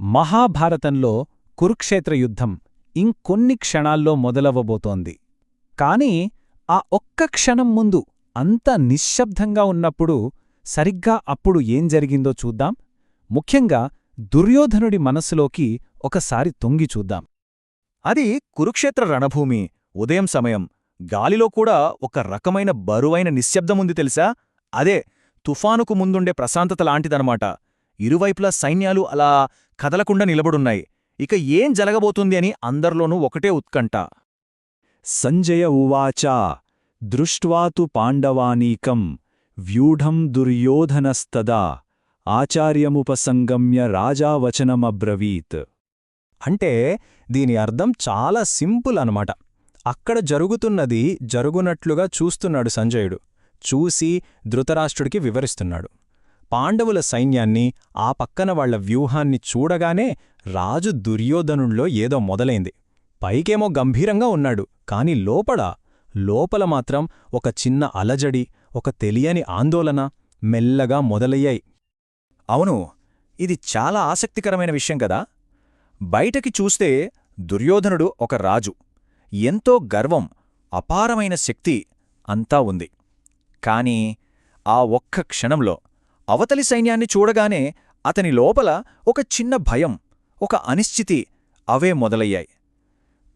మహాభారతంలో కురుక్షేత్ర యుద్ధం ఇంకొన్ని క్షణాల్లో మొదలవ్వబోతోంది. కాని ఆ ఒక్క క్షణం ముందు అంతా నిశ్శబ్దంగా ఉన్నప్పుడు సరిగ్గా అప్పుడు ఏం జరిగిందో చూద్దాం. ముఖ్యంగా దుర్యోధనుడి మనసులోకి ఒకసారి తొంగి చూద్దాం. అది కురుక్షేత్ర రణభూమి. ఉదయం సమయం. గాలిలో కూడా ఒక రకమైన బరువైన నిశ్శబ్దముంది తెలుసా? అదే తుఫానుకు ముందుండే ప్రశాంతత లాంటిదనమాట. ఇరువైపులా సైన్యాలు అలా కదలకుండా నిలబడున్నాయి. ఇక ఏం జరగబోతుంది అని అందర్లోనూ ఒకటే ఉత్కంఠ. సంజయ ఉవాచ దృష్ట్వా తు పాండవానీకం వ్యూఢం దుర్యోధనస్తదా ఆచార్యముపసంగమ్య రాజావచనమబ్రవీత్. అంటే దీని అర్థం చాలా సింపుల్ అనమాట. అక్కడ జరుగుతున్నది జరుగునట్లుగా చూస్తున్నాడు సంజయుడు. చూసి ధృతరాష్ట్రుడికి వివరిస్తున్నాడు. పాండవుల సైన్యాన్ని, ఆ పక్కన వాళ్ల వ్యూహాన్ని చూడగానే రాజు దుర్యోధనుల్లో ఏదో మొదలైంది. పైకేమో గంభీరంగా ఉన్నాడు, కాని లోపల మాత్రం ఒక చిన్న అలజడి, ఒక తెలియని ఆందోళన మెల్లగా మొదలయ్యాయి. అవును, ఇది చాలా ఆసక్తికరమైన విషయం కదా. బయటకి చూస్తే దుర్యోధనుడు ఒక రాజు. ఎంతో గర్వం, అపారమైన శక్తి అంతా ఉంది. కాని ఆ ఒక్క క్షణంలో అవతలి సైన్యాన్ని చూడగానే అతని లోపల ఒక చిన్న భయం, ఒక అనిశ్చితి అవే మొదలయ్యాయి.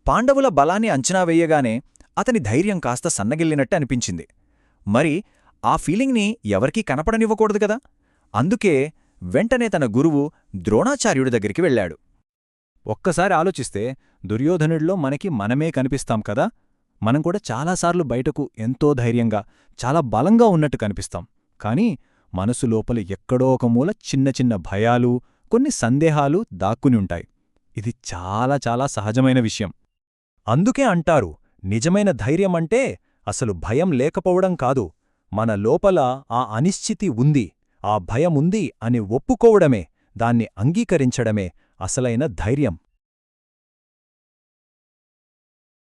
పాండవుల బలాన్ని అంచనా వేయగానే అతని ధైర్యం కాస్త సన్నగిల్లినట్టు అనిపించింది. మరి ఆ ఫీలింగ్ని ఎవరికీ కనపడనివ్వకూడదు కదా. అందుకే వెంటనే తన గురువు ద్రోణాచార్యుడి దగ్గరికి వెళ్ళాడు. ఒక్కసారి ఆలోచిస్తే దుర్యోధనుడిలో మనమే కనిపిస్తాం కదా. మనం కూడా చాలాసార్లు బయటకు ఎంతో ధైర్యంగా, చాలా బలంగా ఉన్నట్టు కనిపిస్తాం. కాని మనసు లోపల ఎక్కడో ఒక మూల చిన్న చిన్న భయాలు, కొన్ని సందేహాలు దాక్కుని ఉంటాయి. ఇది చాలా చాలా సహజమైన విషయం. అందుకే అంటారు, నిజమైన ధైర్యమంటే అసలు భయం లేకపోవడం కాదు, మన లోపల ఆ అనిశ్చితి ఉంది, ఆ భయముంది అని ఒప్పుకోవడమే, దాన్ని అంగీకరించడమే అసలైన ధైర్యం.